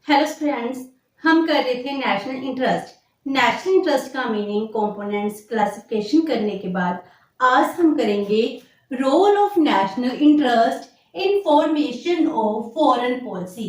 Hello friends, हम कर रहे थे नेशनल इंटरेस्ट। नेशनल इंटरेस्ट का मीनिंग, कंपोनेंट्स, क्लासिफिकेशन करने के बाद आज हम करेंगे role of national interest in formation of foreign policy.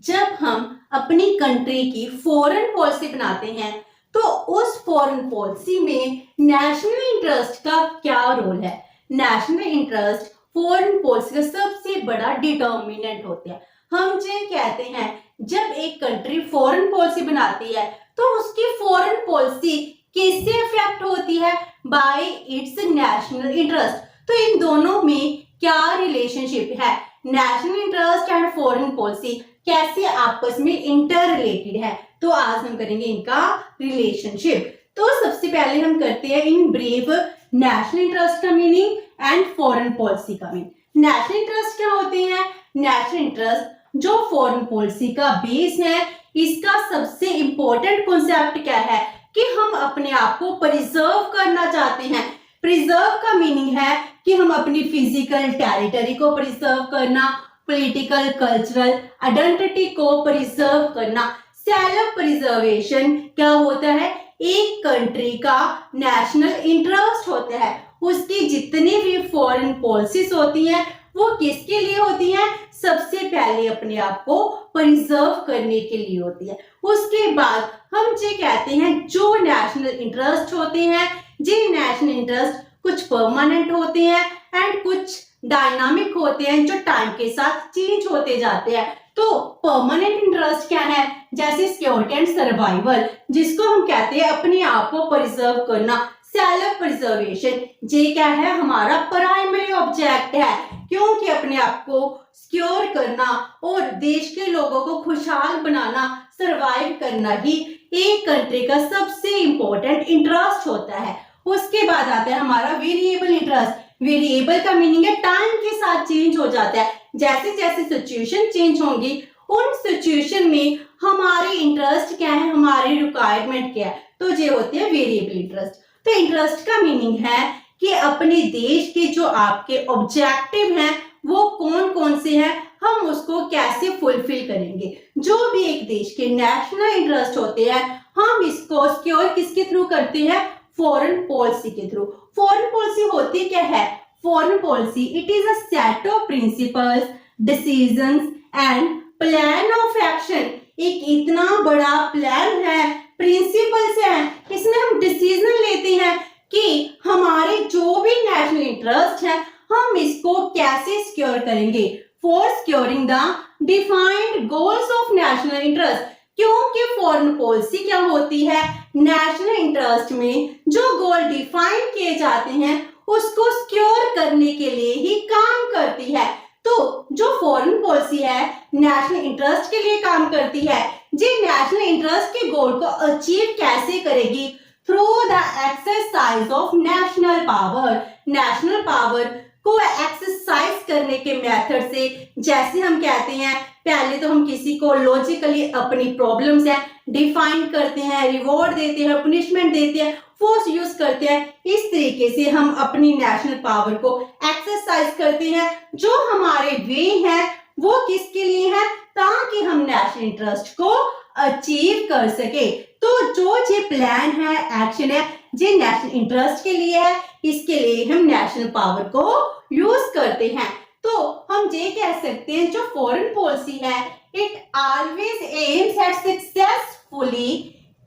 जब हम अपनी कंट्री की फॉरेन पॉलिसी बनाते हैं तो उस फॉरेन पॉलिसी में नेशनल इंटरेस्ट का क्या रोल है। नेशनल इंटरेस्ट फॉरेन पॉलिसी का सबसे बड़ा डिटर्मिनेंट होता है। हम जो कहते हैं जब एक कंट्री फॉरेन पॉलिसी बनाती है तो उसकी फॉरेन पॉलिसी किससे अफेक्ट होती है? Bye it's national interest. तो इन दोनों में क्या रिलेशनशिप है? National interest and foreign policy कैसे आपस में इंटर रिलेटेड है, तो आज हम करेंगे इनका रिलेशनशिप। तो सबसे पहले हम करते हैं इन ब्रीफ नेशनल इंटरेस्ट का मीनिंग एंड फॉरेन पॉलिसी का मीनिंग। नेशनल इंटरेस्ट क्या होते हैं? नेशनल इंटरेस्ट जो फॉरेन पॉलिसी का बेस है, इसका सबसे इंपॉर्टेंट कॉन्सेप्ट क्या है कि हम अपने आप को प्रिजर्व करना चाहते हैं। प्रिजर्व का मीनिंग है कि हम अपनी फिजिकल टेरिटरी को प्रिजर्व करना, पॉलिटिकल कल्चरल आइडेंटिटी को प्रिजर्व करना। सेल्फ प्रिजर्वेशन क्या होता है? एक कंट्री का नेशनल इंटरेस्ट होता है, उसकी जितनी भी फॉरेन पॉलिसीज होती हैं वो किसके लिए होती हैं? सबसे पहले अपने आप को प्रिजर्व करने के लिए होती है। उसके बाद हम ये कहते हैं जो नेशनल इंटरेस्ट होते हैं, ये नेशनल इंटरेस्ट कुछ परमानेंट होते हैं एंड कुछ डायनामिक होते हैं जो टाइम के साथ चेंज होते जाते हैं। तो परमानेंट इंटरेस्ट क्या है? जैसे सिक्योरिटी एंड सर्वाइवल, जिसको हम कहते हैं अपने आप को प्रिजर्व करना, सेल्फ प्रिजर्वेशन। ये क्या है? हमारा प्राइमरी ऑब्जेक्ट है, क्योंकि अपने आप को सिक्योर करना और देश के लोगों को खुशहाल बनाना, सरवाइव करना ही एक कंट्री का सबसे इंपॉर्टेंट इंटरेस्ट होता है। उसके बाद आता है हमारा वेरिएबल इंटरेस्ट। वेरिएबल का मीनिंग है टाइम के साथ चेंज हो जाता है। जैसे जैसे सिचुएशन चेंज होंगी उन सिचुएशन में हमारे इंटरेस्ट क्या है, हमारे रिक्वायरमेंट क्या है, तो ये होती है वेरिएबल इंटरेस्ट। तो इंटरेस्ट का मीनिंग है कि अपने देश के जो आपके ऑब्जेक्टिव हैं वो कौन कौन से हैं, हम उसको कैसे फुलफिल करेंगे। जो भी एक देश के नेशनल इंटरेस्ट होते हैं हम इसको सिक्योर किसके थ्रू करते हैं? फॉरेन पॉलिसी के थ्रू। फॉरेन पॉलिसी होती क्या है? Foreign policy it is a set of principles, decisions and plan of action. एक इतना बड़ा प्लान है, प्रिंसिपल्स हैं, इसमें हम डिसीजन लेते हैं कि हमारे जो भी नेशनल इंटरेस्ट है हम इसको कैसे सिक्योर करेंगे। For securing the defined goals of national interest, क्योंकि फॉरेन पॉलिसी क्या होती है? नेशनल इंटरेस्ट में जो गोल डिफाइन किए जाते हैं उसको सिक्योर करने के लिए ही काम करती है। तो जो फॉरेन पॉलिसी है नेशनल इंटरेस्ट के लिए काम करती है। जी नेशनल इंटरेस्ट के गोल को अचीव कैसे करेगी? Through the exercise of national power. National power को एक्सरसाइज करने के मेथड से, जैसे हम कहते हैं पहले तो हम किसी को लॉजिकली अपनी प्रॉब्लम्स है डिफाइन करते हैं, रिवॉर्ड देते हैं, पनिशमेंट देते हैं, फोर्स यूज करते हैं। इस तरीके से हम अपनी नेशनल पावर को एक्सरसाइज करते हैं। जो हमारे वे हैं वो किसके लिए है? ताकि हम नेशनल इंटरेस्ट को अचीव कर सके। तो जो ये प्लान है, एक्शन है, ये नेशनल इंटरेस्ट के लिए है, इसके लिए हम नेशनल पावर को यूज करते हैं। तो हम ये कह सकते हैं जो फॉरेन पॉलिसी है it always aims at successfully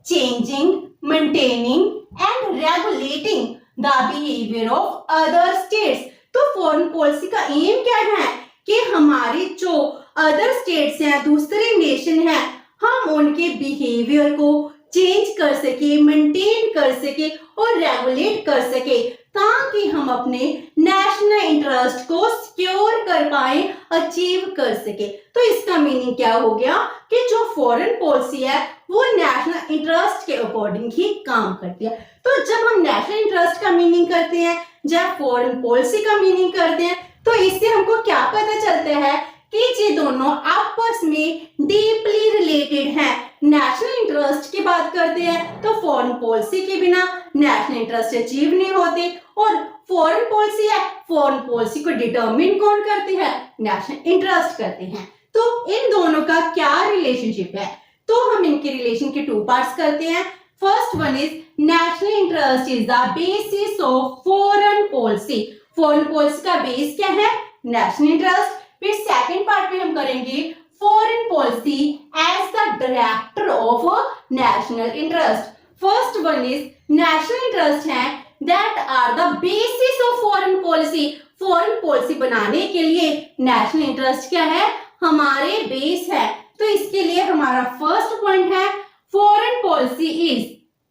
changing, maintaining and regulating the behaviour of other states. तो फॉरेन पॉलिसी का एम क्या है कि हमारी जो अदर स्टेट्स हैं, दूसरे नेशन हैं, हम उनके बिहेवियर को चेंज कर सके, मेंटेन कर सके और रेगुलेट कर सके, ताकि हम अपने नेशनल इंटरेस्ट को सिक्योर कर पाए, अचीव कर सके। तो इसका मीनिंग क्या हो गया कि जो फॉरेन पॉलिसी है वो नेशनल इंटरेस्ट के अकॉर्डिंग ही काम करती है। तो जब हम नेशनल इंटरेस्ट का मीनिंग करते हैं, जब फॉरेन पॉलिसी का मीनिंग करते हैं, तो इससे हमको क्या पता चलता है कि ये दोनों आपस में डीपली रिलेटेड हैं। नेशनल इंटरेस्ट की बात करते हैं तो फॉरेन पॉलिसी के बिना नेशनल इंटरेस्ट अचीव नहीं होते, और फॉरेन पॉलिसी है, फॉरेन पॉलिसी को डिटरमिन कौन करते हैं? नेशनल इंटरेस्ट करते हैं। तो इन दोनों का क्या रिलेशनशिप है? तो हम इनके रिलेशन के टू पार्ट्स करते हैं। First one is national interest is the basis of foreign policy. Foreign policy का बेस क्या है? National interest. फिर सेकंड पार्ट में हम करेंगे foreign policy as the director of national interest. First one is national interest है that are the basis of foreign policy. Foreign policy बनाने के लिए नेशनल इंटरेस्ट क्या है? हमारे बेस है। तो इसके लिए हमारा फर्स्ट पॉइंट है foreign policy is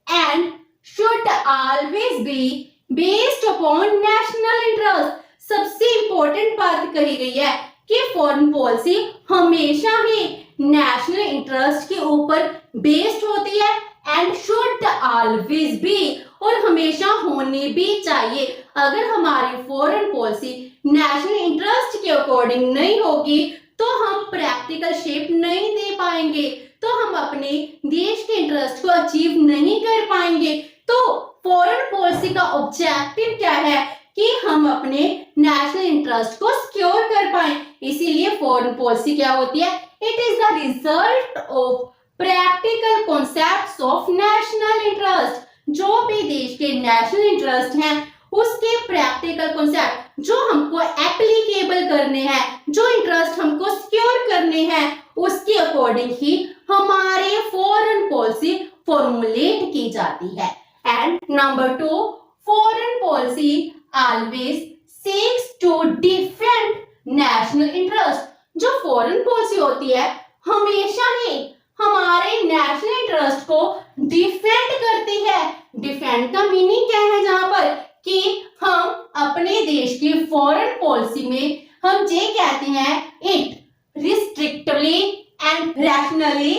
and should always be based upon national interest. सबसे इंपॉर्टेंट बात कही गई है कि फॉरेन पॉलिसी हमेशा ही नेशनल इंटरेस्ट के ऊपर बेस्ड होती है एंड शुड ऑलवेज बी, और हमेशा होनी भी चाहिए। अगर हमारी फॉरेन पॉलिसी नेशनल इंटरेस्ट के अकॉर्डिंग नहीं होगी तो हम प्रैक्टिकल शेप नहीं दे पाएंगे, तो हम अपने देश के इंटरेस्ट को अचीव नहीं कर पाएंगे। तो फॉरेन पॉलिसी का ऑब्जेक्टिव क्या है कि हम अपने नेशनल इंटरेस्ट को सिक्योर कर पाए। इसीलिए फॉरेन पॉलिसी क्या होती है? It is the result of practical concepts of national interest. जो भी देश के नेशनल इंटरेस्ट हैं उसके प्रैक्टिकल कॉन्सेप्ट जो हमको एप्लीकेबल करने हैं, जो इंटरेस्ट हमको सिक्योर करने हैं, उसके अकॉर्डिंग ही हमारे फॉरेन पॉलिसी फॉर्मुलेट की जाती है। And number 2, foreign policy always seeks to defend national interest. जो फॉरेन पॉलिसी होती है हमेशा ही हमारे नेशनल इंटरेस्ट को डिफेंड करती है। डिफेंड का मीनिंग क्या है? जहां पर कि हम अपने देश की फॉरेन पॉलिसी में हम ये कहते हैं it restrictively and rationally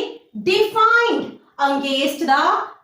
defined against the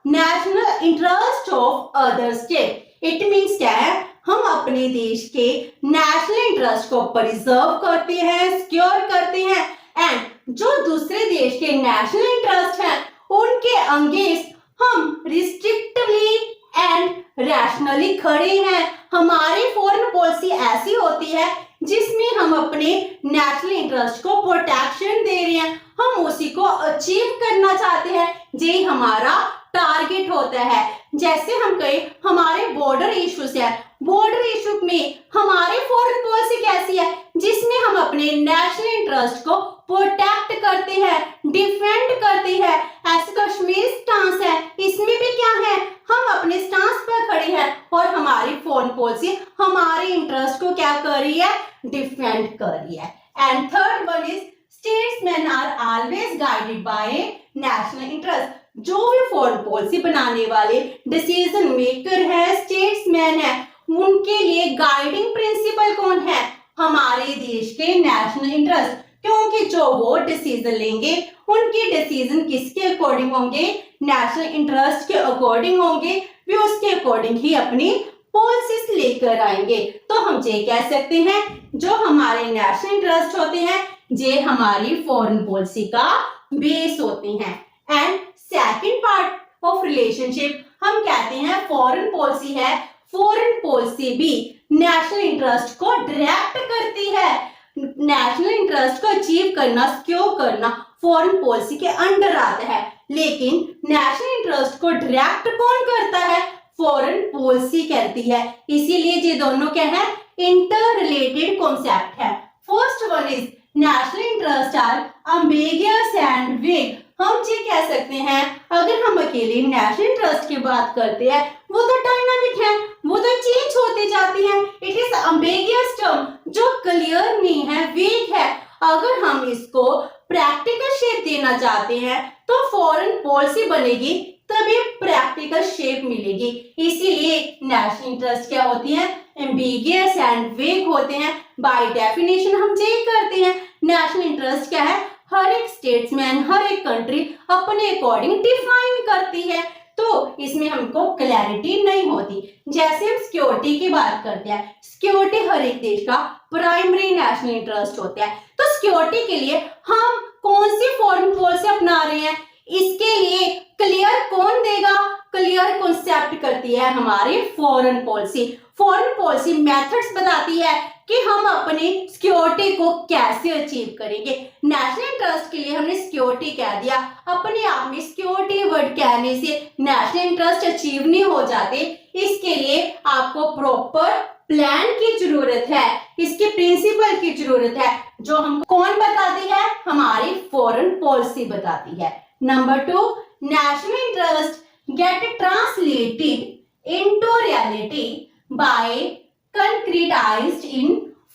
national interest of other state. It means क्या है? हम अपने देश के नेशनल इंटरेस्ट को प्रिजर्व करते हैं, सिक्योर करते हैं, एंड जो दूसरे देश के नेशनल इंटरेस्ट हैं उनके अगेंस्ट हम रिस्ट्रिक्टिवली एंड रैशनली खड़े हैं। हमारी फॉरेन पॉलिसी ऐसी होती है जिसमें हम अपने नेशनल इंटरेस्ट को प्रोटेक्शन दे रहे हैं, हम उसी को अचीव करना चाहते हैं, ये हमारा टारगेट होता है। जैसे हम कहें हमारे बॉर्डर इश्यूज है, बॉर्डर इशू में हमारी फॉरेन पॉलिसी कैसी है? जिसमें हम अपने नेशनल इंटरेस्ट को प्रोटेक्ट करते हैं, डिफेंड करते हैं। ऐसे कश्मीर स्टांस है, इसमें भी क्या है? हम अपने स्टांस पर खड़े हैं और हमारी फॉरेन पॉलिसी हमारे इंटरेस्ट को क्या कर रही है? डिफेंड कर रही है। And third one is statesman are always guided by national interest. जो भी फॉरेन पॉलिसी बनाने वाले डिसीजन मेकर है, स्टेट्समैन है, उनके लिए गाइडिंग प्रिंसिपल कौन है? हमारे देश के नेशनल इंटरेस्ट। क्योंकि जो वो डिसीजन लेंगे उनके डिसीजन किसके अकॉर्डिंग होंगे? नेशनल इंटरेस्ट के अकॉर्डिंग होंगे। वे उसके अकॉर्डिंग ही अपनी पॉलिसीज लेकर आएंगे। तो हम ये कह सकते हैं जो हमारे नेशनल इंटरेस्ट होते हैं ये हमारी फॉरेन पॉलिसी का बेस होते हैं। And second part of relationship हम कहते हैं फॉरेन पॉलिसी है, फॉरेन पॉलिसी भी नेशनल इंटरेस्ट को डायरेक्ट करती है। नेशनल इंटरेस्ट को अचीव करना, सिक्योर करना फॉरेन पॉलिसी के अंडर आता है, लेकिन नेशनल इंटरेस्ट को डायरेक्ट कौन करता है? फॉरेन पॉलिसी करती है। इसीलिए ये दोनों क्या है? इंटर रिलेटेड कॉन्सेप्ट है। First one is national interest are ambiguous and vague. हम ये कह सकते हैं अगर हम अकेले नेशनल इंटरेस्ट की बात करते हैं वो तो डायनामिक है, वो तो चेंज होते जाती है। इट इज एम्बिगियस टर्म जो क्लियर नहीं है, वेग है। अगर हम इसको प्रैक्टिकल शेप देना चाहते हैं तो फॉरेन पॉलिसी बनेगी तभी प्रैक्टिकल शेप मिलेगी। इसीलिए नेशनल इंटरेस्ट क्या होती है? एम्बिगियस एंड वेग होते हैं। बाय डेफिनेशन हम चेक करते हैं नेशनल इंटरेस्ट क्या है? हर एक स्टेट्समैन, हर एक कंट्री अपने अकॉर्डिंग डिफाइन करती है, तो इसमें हमको क्लैरिटी नहीं होती। जैसे हम सिक्योरिटी की बात करते हैं, सिक्योरिटी हर एक देश का प्राइमरी नेशनल इंटरेस्ट होता है। तो सिक्योरिटी के लिए हम कौन सी फॉरेन पॉलिसी अपना रहे हैं, इसके लिए क्लियर कौन देगा? क्लियर कॉन्सेप्ट करती है हमारी foreign policy. Foreign policy methods बताती है कि हम अपनी सिक्योरिटी को कैसे अचीव करेंगे। नेशनल इंटरेस्ट के लिए हमने सिक्योरिटी कह दिया, अपने आप में सिक्योरिटी वर्ड कहने से नेशनल इंटरेस्ट अचीव नहीं हो जाते। इसके लिए आपको प्रॉपर प्लान की जरूरत है, इसके प्रिंसिपल की जरूरत है, जो हम कौन बताती है, हमारी फॉरेन पॉलिसी बताती है। Number 2, national interest get translated into reality by concretized in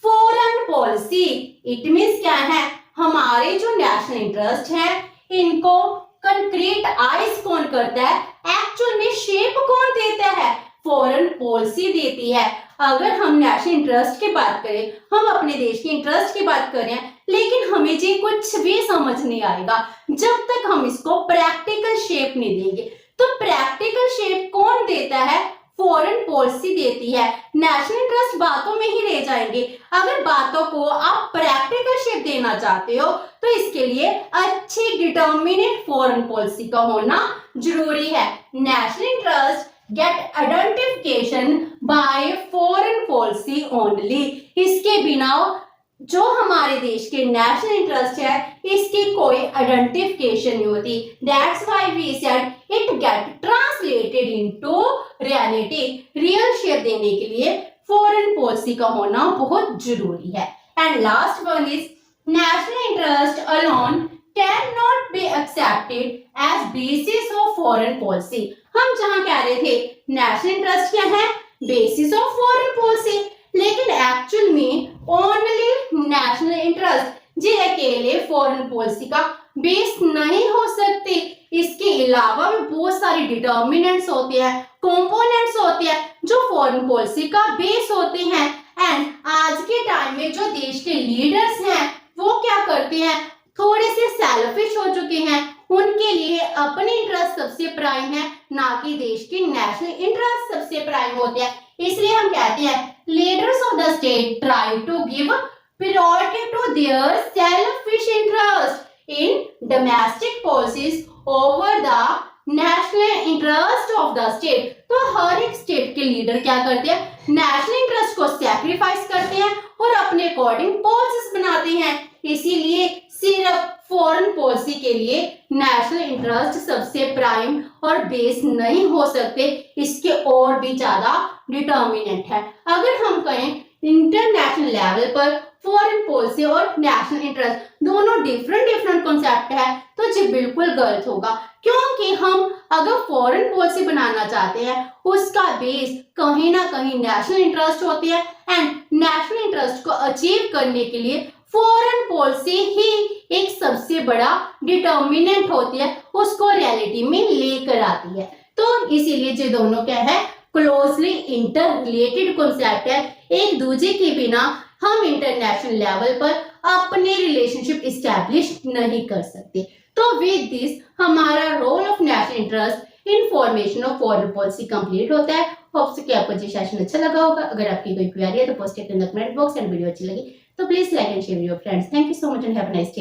foreign policy। it means क्या है, हमारे जो नेशनल इंटरेस्ट है इनको कंक्रीटाइज कौन करता है, एक्चुअल में शेप कौन देता है, फॉरेन पॉलिसी देती है। अगर हम नेशनल इंटरेस्ट की बात करें, हम अपने देश के इंटरेस्ट की बात करें, लेकिन हमें जी कुछ भी समझ नहीं आएगा जब तक हम इसको प्रैक्टिकल शेप नहीं देंगे। तो प्रैक्टिकल शेप कौन देता है, फॉरेन पॉलिसी देती है। नेशनल इंटरेस्ट बातों में ही रह जाएंगे। अगर बातों को आप प्रैक्टिकल शेप देना चाहते हो तो इसके लिए अच्छी डिटर्मिनेट फॉरेन पॉलिसी का होना जरूरी है। National interest get identification by foreign policy only. इसके बिना जो हमारे देश के नेशनल इंटरेस्ट है इसकी कोई आइडेंटिफिकेशन नहीं होती। That's why we said it get translated into reality. Real shape देने के लिए फॉरेन पॉलिसी का होना बहुत जरूरी है। And last one is national interest alone can not be accepted as basis of foreign policy. हम जहां कह रहे थे नेशनल इंटरेस्ट क्या है, बेसिस ऑफ फॉरेन पॉलिसी, लेकिन एक्चुअल में ओनली नेशनल इंटरेस्ट जी अकेले फॉरेन पॉलिसी का बेस नहीं हो सकते। इसके अलावा भी बहुत सारे डिटर्मिनेंट्स होते हैं, कंपोनेंट्स होते हैं जो फॉरेन पॉलिसी का बेस होते हैं। एंड आज के टाइम में जो देश के लीडर्स हैं वो क्या करते हैं, थोड़े से सेल्फिश हो चुके हैं। उनके लिए अपने इंटरेस्ट सबसे प्राइम है, ना कि देश की नेशनल इंटरेस्ट सबसे प्राइम होते हैं। इसलिए हम कहते हैं leaders of the state try to give priority to their selfish interest in domestic policies over the national interest of the state। तो हर एक स्टेट के लीडर क्या करते हैं, नेशनल इंटरेस्ट को सैक्रिफाइस करते हैं और अपने अकॉर्डिंग पॉलिसीज बनाते हैं। इसीलिए सिर्फ फॉरेन पॉलिसी के लिए नेशनल इंटरेस्ट सबसे प्राइम और बेस नहीं हो सकते, इसके और भी ज्यादा डिटर्मिनेंट है। अगर हम कहें इंटरनेशनल लेवल पर फॉरेन पॉलिसी और नेशनल इंटरेस्ट दोनों डिफरेंट कॉन्सेप्ट है तो जी बिल्कुल गलत होगा। क्योंकि हम अगर फॉरेन पॉलिसी बनाना चाहते हैं उसका बेस कहीं ना कहीं नेशनल इंटरेस्ट होती है। एंड नेशनल इंटरेस्ट को अचीव करने के लिए फॉरेन पॉलिसी ही एक सबसे बड़ा डिटर्मिनेंट होती है, उसको रियलिटी में लेकर आती है। तो इसीलिए ये दोनों क्या है, क्लोजली इंटर रिलेटेड कॉन्सेप्ट है। एक दूसरे के बिना हम इंटरनेशनल लेवल पर अपने रिलेशनशिप इस्टेब्लिश नहीं कर सकते। तो विद दिस हमारा role of national interest in formation of foreign policy complete होता है। होप सो कि आपको ये सेशन अच्छा लगा होगा। अगर आपकी कोई क्वेरी है तो post it in the comment box and video अच्छी लगी तो please like and share with your friends. Thank you so much and have a nice day.